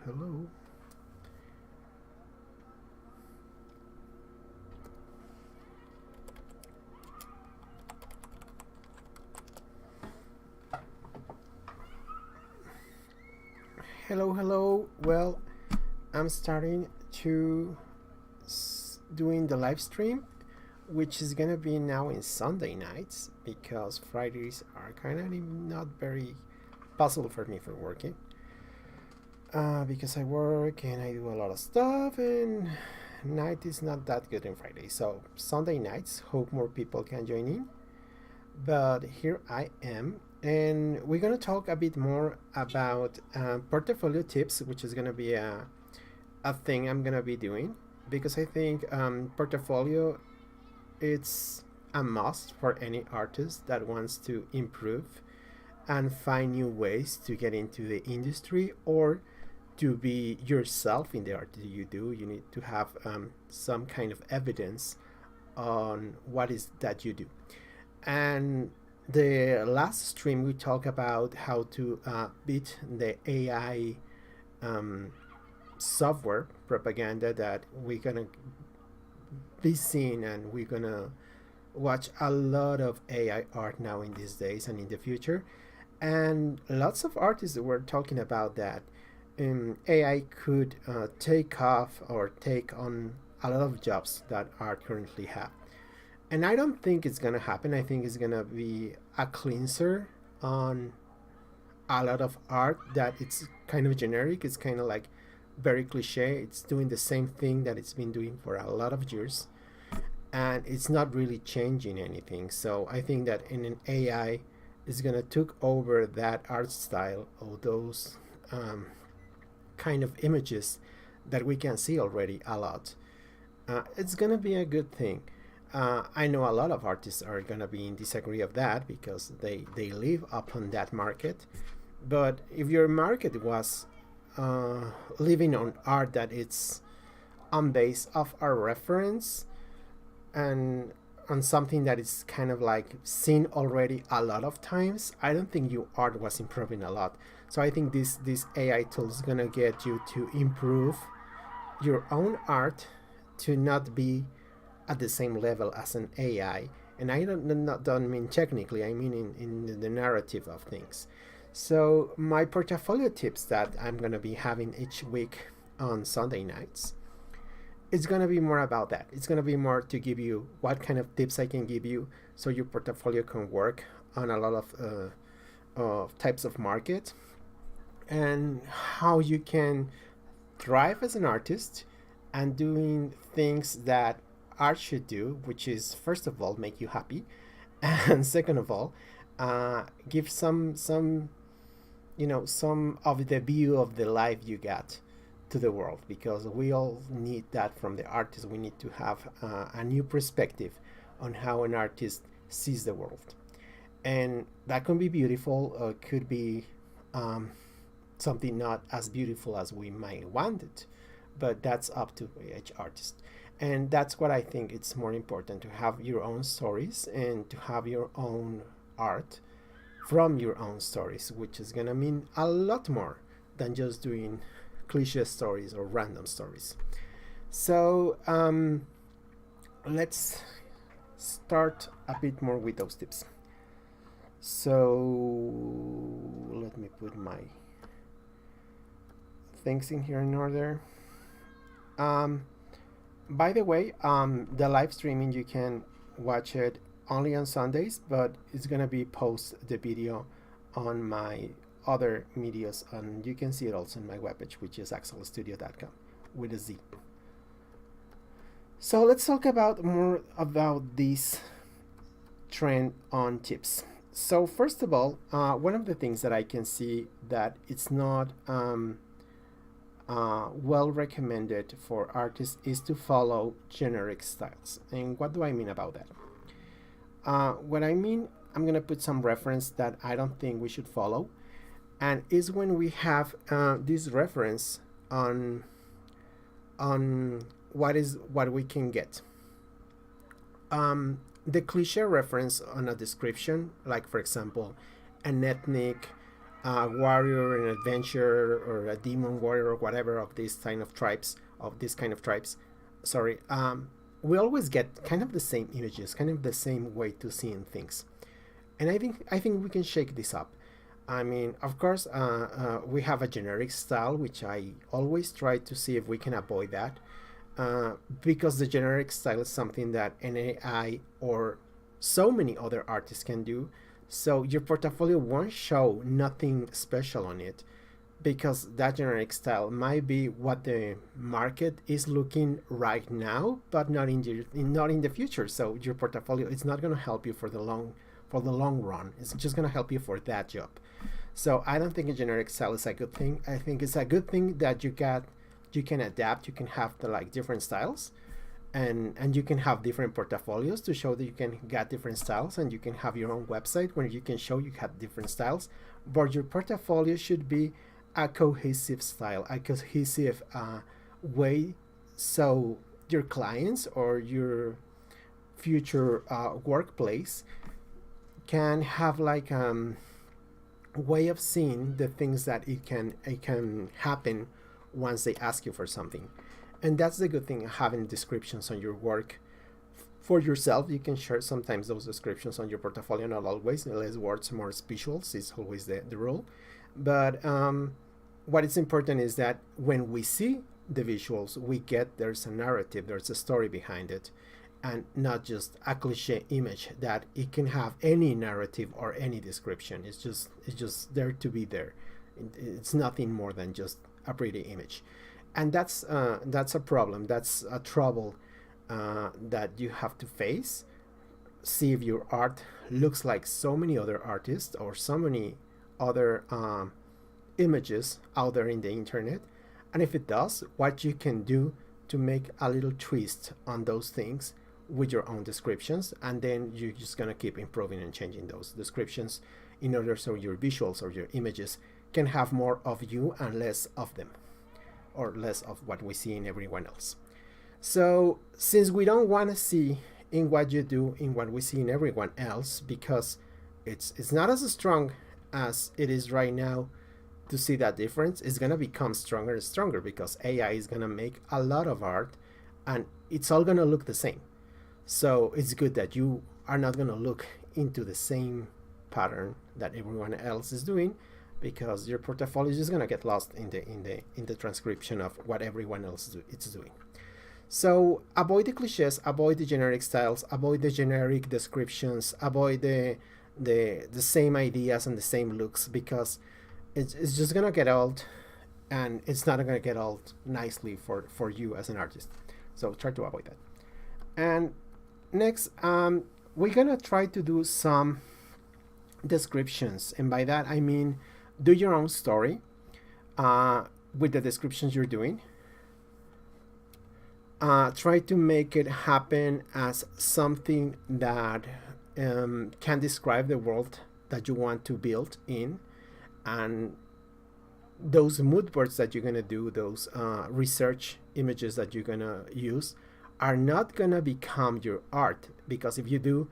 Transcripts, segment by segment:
Hello. Hello, hello. Well, I'm starting to doing the live stream, which is gonna be now in Sunday nights because Fridays are kind of not very possible for me for working. Because I work and I do a lot of stuff, and night is not that good on Friday. So Sunday nights, hope more people can join in. But here I am, and we're gonna talk a bit more about portfolio tips, which is gonna be a thing I'm gonna be doing because I think portfolio it's a must for any artist that wants to improve and find new ways to get into the industry or to be yourself in the art that you do. You need to have some kind of evidence on what is that you do. And the last stream we talked about how to beat the AI um, software propaganda that we're gonna be seeing, and we're gonna watch a lot of AI art now in these days and in the future. And lots of artists were talking about that AI could take off or take on a lot of jobs that art currently have. And I don't think it's gonna happen. I think it's gonna be a cleanser on a lot of art that it's kind of generic. It's kind of like very cliche. It's doing the same thing that it's been doing for a lot of years, and it's not really changing anything. So I think that in an AI is gonna took over that art style or those kind of images that we can see already a lot. It's gonna be a good thing. I know a lot of artists are gonna be in disagree of that because they live upon that market. But if your market was living on art that it's on base of a reference and on something that is kind of like seen already a lot of times, I don't think your art was improving a lot. So I think this AI tool is gonna get you to improve your own art to not be at the same level as an AI. And I don't mean technically, I mean in the narrative of things. So my portfolio tips that I'm gonna be having each week on Sunday nights, it's gonna be more about that. It's gonna be more to give you what kind of tips I can give you so your portfolio can work on a lot of types of market, and how you can thrive as an artist and doing things that art should do, which is first of all make you happy, and second of all, give some some of the view of the life you got to the world, because we all need that from the artist. We need to have a new perspective on how an artist sees the world, and that can be beautiful, or could be um, something not as beautiful as we might want it, but that's up to each artist. And that's what I think it's more important, to have your own stories and to have your own art from your own stories, which is gonna mean a lot more than just doing cliche stories or random stories. So let's start a bit more with those tips. So let me put my things in here in order. Um, by the way, the live streaming you can watch it only on Sundays, but it's gonna be post the video on my other medias, and you can see it also on my webpage, which is axeleztudio.com with a Z. So let's talk about more about this trend on tips. So first of all, one of the things that I can see that it's not well recommended for artists is to follow generic styles. And what do I mean about that? What I mean, I'm gonna put some reference that I don't think we should follow, and is when we have this reference on what we can get. The cliche reference on a description, like for example, an ethnic a warrior, an adventurer, or a demon warrior, or whatever of these kind of tribes, sorry, we always get kind of the same images, kind of the same way to seeing things. And I think we can shake this up. I mean, of course, we have a generic style, which I always try to see if we can avoid that, because the generic style is something that an AI or so many other artists can do. So your portfolio won't show nothing special on it, because that generic style might be what the market is looking right now, but not in the future. So your portfolio is not going to help you for the long run. It's just going to help you for that job. So I don't think a generic style is a good thing. I think it's a good thing that you can adapt. You can have the like different styles, and you can have different portfolios to show that you can get different styles, and you can have your own website where you can show you have different styles. But your portfolio should be a cohesive style, a cohesive way, so your clients or your future workplace can have like way of seeing the things that it can happen once they ask you for something. And that's the good thing, having descriptions on your work for yourself. You can share sometimes those descriptions on your portfolio, not always. Less words, more visuals is always the rule. But what is important is that when we see the visuals, we get there's a narrative, there's a story behind it, and not just a cliche image that it can have any narrative or any description. It's just there to be there. It's nothing more than just a pretty image, and that's a problem. That's a trouble that you have to face. See if your art looks like so many other artists or so many other images out there in the internet, and if it does, what you can do to make a little twist on those things with your own descriptions, and then you're just gonna keep improving and changing those descriptions in order so your visuals or your images can have more of you and less of them, or less of what we see in everyone else. So since we don't want to see in what you do in what we see in everyone else, because it's not as strong as it is right now to see that difference, it's going to become stronger and stronger because AI is going to make a lot of art and it's all going to look the same. So it's good that you are not going to look into the same pattern that everyone else is doing, because your portfolio is just going to get lost in the transcription of what everyone else is doing. So avoid the cliches, avoid the generic styles, avoid the generic descriptions, avoid the same ideas and the same looks, because it's just going to get old, and it's not going to get old nicely for you as an artist. So try to avoid that. And next, we're going to try to do some descriptions, and by that I mean do your own story with the descriptions you're doing. Try to make it happen as something that can describe the world that you want to build in, and those mood boards that you're going to do, those research images that you're going to use, are not going to become your art, because if you do,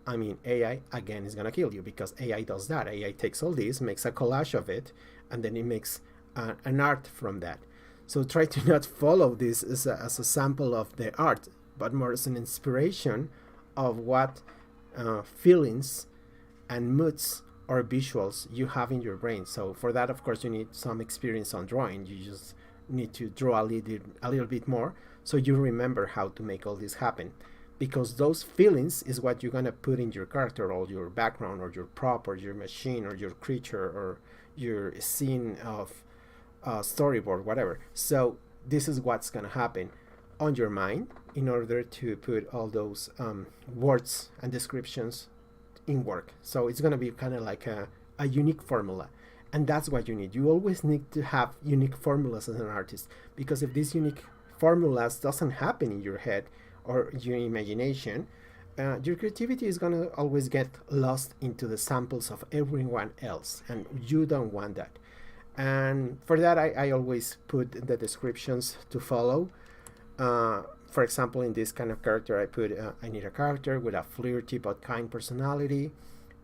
I mean, AI again is gonna kill you, because AI does that. AI takes all this, makes a collage of it, and then it makes an art from that. So try to not follow this as a sample of the art, but more as an inspiration of what feelings and moods or visuals you have in your brain. So for that, of course, you need some experience on drawing. You just need to draw a little bit more so you remember how to make all this happen. Because those feelings is what you're going to put in your character, or your background, or your prop, or your machine, or your creature, or your scene of storyboard, whatever. So this is what's going to happen on your mind in order to put all those words and descriptions in work. So it's going to be kind of like a unique formula. And that's what you need. You always need to have unique formulas as an artist, because if these unique formulas doesn't happen in your head, or your imagination, your creativity is going to always get lost into the samples of everyone else, and you don't want that. And for that, I always put the descriptions to follow. For example, in this kind of character, I put I need a character with a flirty but kind personality.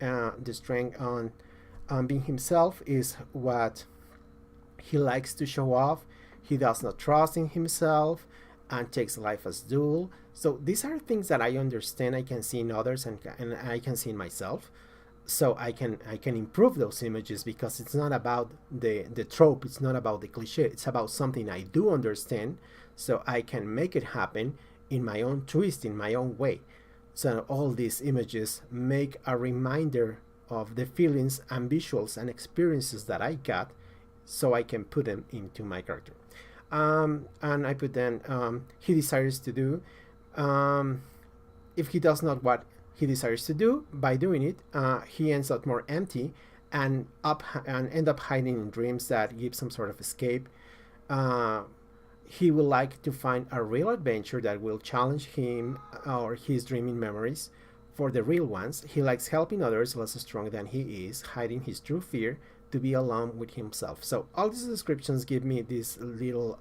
The strength on being himself is what he likes to show off. He does not trust in himself and takes life as dual. So these are things that I understand, I can see in others, and I can see in myself. So I can improve those images, because it's not about the trope, it's not about the cliche, it's about something I do understand, so I can make it happen in my own twist, in my own way. So all these images make a reminder of the feelings and visuals and experiences that I got, so I can put them into my character. And I put then he desires to do. If he does not what he desires to do, by doing it, he ends up more empty and end up hiding in dreams that give some sort of escape. He will like to find a real adventure that will challenge him or his dreaming memories for the real ones. He likes helping others less strong than he is, hiding his true fear to be alone with himself. So all these descriptions give me these little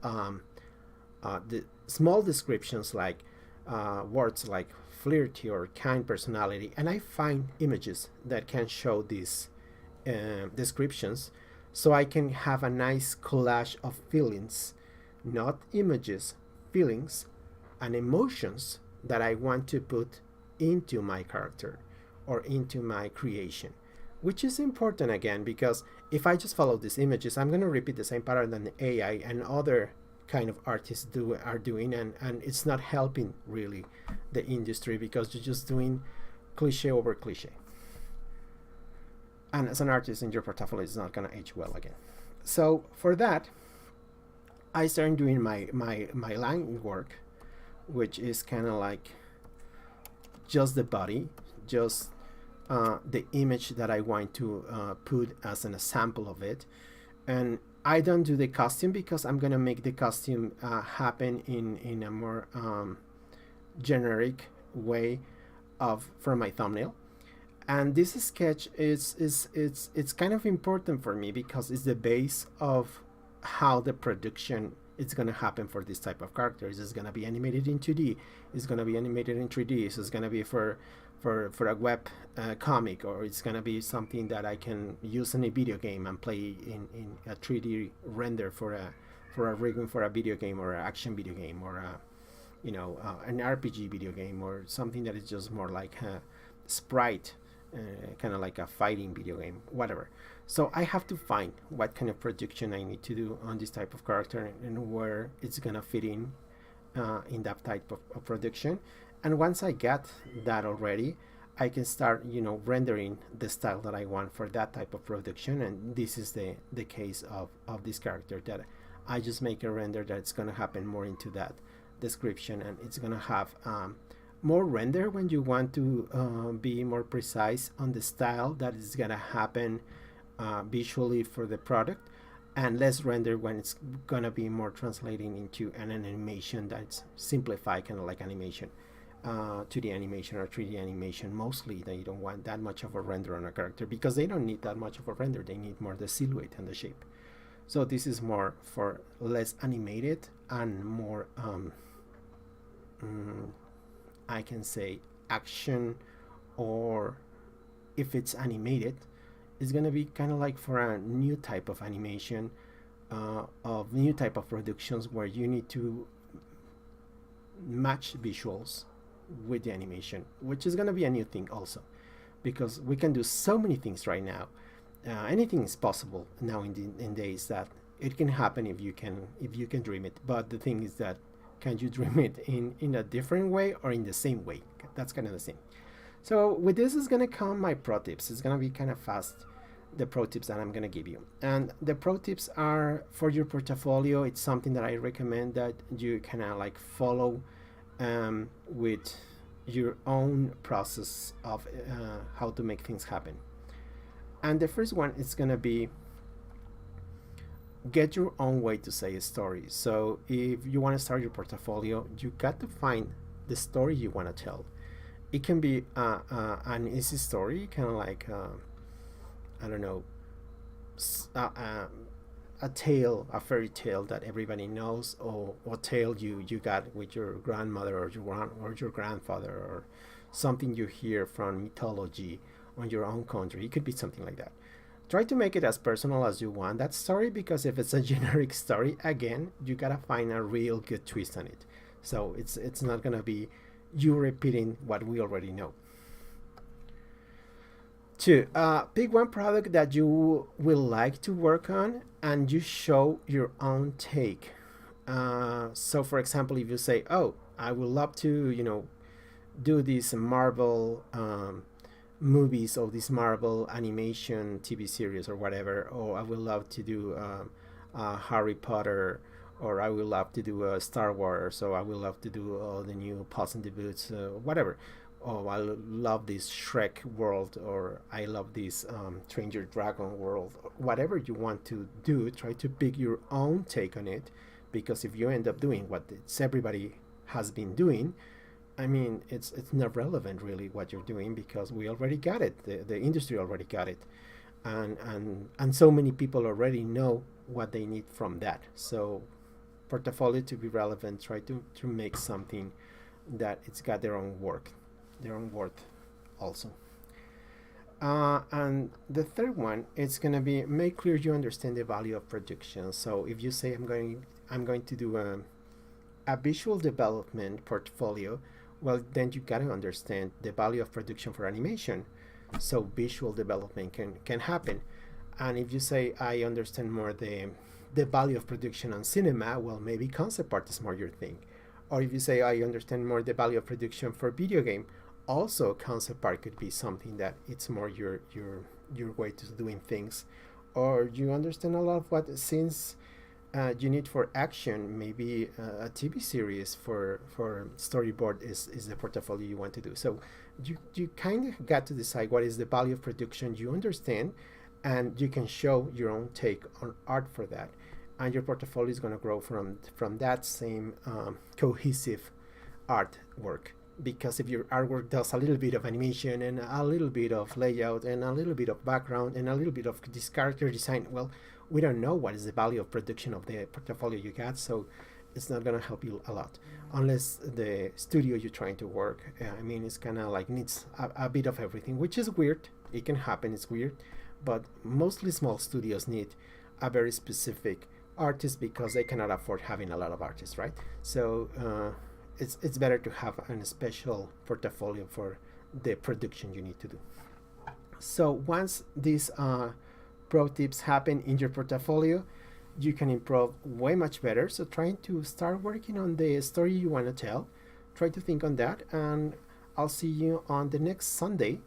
the small descriptions, like words like flirty or kind personality, and I find images that can show these descriptions, so I can have a nice collage of feelings, not images, feelings and emotions that I want to put into my character or into my creation, which is important again, because if I just follow these images, I'm going to repeat the same pattern that the AI and other kind of artists are doing, and it's not helping really the industry, because you're just doing cliche over cliche. And as an artist in your portfolio, it's not going to age well again. So for that, I started doing my line work, which is kind of like just the body, just the image that I want to put as an example of it. And I don't do the costume, because I'm gonna make the costume happen in a more generic way for my thumbnail. And this sketch it's kind of important for me, because it's the base of how the production is going to happen for this type of characters. It's going to be animated in 2D, it's going to be animated in 3D, so it's going to be for a web comic, or it's going to be something that I can use in a video game and play in a 3D render for a rigging for a video game, or an action video game, or an RPG video game, or something that is just more like a sprite, kind of like a fighting video game, whatever. So I have to find what kind of production I need to do on this type of character, and where it's gonna fit in that type of production. And once I get that already, I can start rendering the style that I want for that type of production. And this is the case of this character, that I just make a render that's gonna happen more into that description, and it's gonna have more render when you want to be more precise on the style that is gonna happen visually for the product, and less render when it's gonna be more translating into an animation that's simplified, kind of like animation, 2D animation or 3D animation. Mostly they don't want that much of a render on a character, because they don't need that much of a render, they need more the silhouette and the shape. So this is more for less animated and more I can say action, or if it's animated, it's gonna be kind of like for a new type of animation, of new type of productions, where you need to match visuals with the animation, which is gonna be a new thing also, because we can do so many things right now. Anything is possible now in days, that it can happen if you can dream it. But the thing is that, can you dream it in a different way or in the same way? That's kind of the same. So with this is gonna come my pro tips. It's gonna be kind of fast, the pro tips that I'm gonna give you. And the pro tips are for your portfolio. It's something that I recommend that you kind of like follow with your own process of how to make things happen. And the first one is gonna be, get your own way to say a story. So if you want to start your portfolio, you got to find the story you want to tell. It can be an easy story, kind of like I don't know, a tale, a fairy tale that everybody knows, or tale you got with your grandmother or your grandfather, or something you hear from mythology on your own country. It could be something like that. Try to make it as personal as you want that story, because if it's a generic story, again, you gotta find a real good twist on it. So it's not gonna be you repeating what we already know. Two, pick one product that you will like to work on and you show your own take. So, for example, if you say, "Oh, I would love to, do these Marvel movies or this Marvel animation TV series or whatever," or "I would love to do Harry Potter," or "I would love to do Star Wars," or "I would love to do all the new Puss in the Boots," whatever. "Oh, I love this Shrek world," or "I love this Stranger Dragon world." Whatever you want to do, try to pick your own take on it, because if you end up doing what everybody has been doing, I mean, it's not relevant really what you're doing, because we already got it. The industry already got it, and so many people already know what they need from that. So, portfolio to be relevant, try to make something that it's got their own worth also. And the third one, it's gonna be make clear you understand the value of production. So if you say I'm going to do a visual development portfolio, well, then you gotta understand the value of production for animation, so visual development can happen. And if you say I understand more the value of production on cinema, well, maybe concept art is more your thing. Or if you say I understand more the value of production for video game, also concept art could be something that it's more your way to doing things. Or you understand a lot of what scenes you need for action, maybe a TV series for storyboard is the portfolio you want to do. So you kind of got to decide what is the value of production you understand, and you can show your own take on art for that, and your portfolio is going to grow from that same cohesive artwork. Because if your artwork does a little bit of animation and a little bit of layout and a little bit of background and a little bit of this character design, well, we don't know what is the value of production of the portfolio you got, so it's not going to help you a lot unless the studio you're trying to work, I mean, it's kind of like needs a bit of everything, which is weird. It can happen, it's weird, but mostly small studios need a very specific artist because they cannot afford having a lot of artists, right? So it's better to have a special portfolio for the production you need to do. So once these pro tips happen in your portfolio, you can improve way much better. So trying to start working on the story you want to tell, try to think on that, and I'll see you on the next Sunday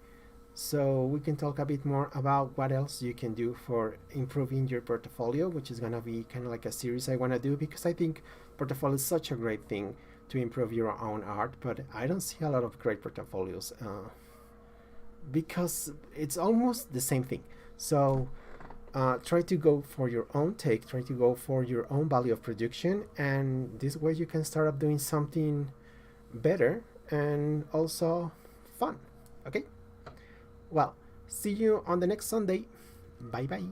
so we can talk a bit more about what else you can do for improving your portfolio, which is going to be kind of like a series I want to do, because I think portfolio is such a great thing to improve your own art, but I don't see a lot of great portfolios because it's almost the same thing. So try to go for your own take, try to go for your own value of production, and this way you can start up doing something better and also fun. Okay? Well, see you on the next Sunday. Bye bye.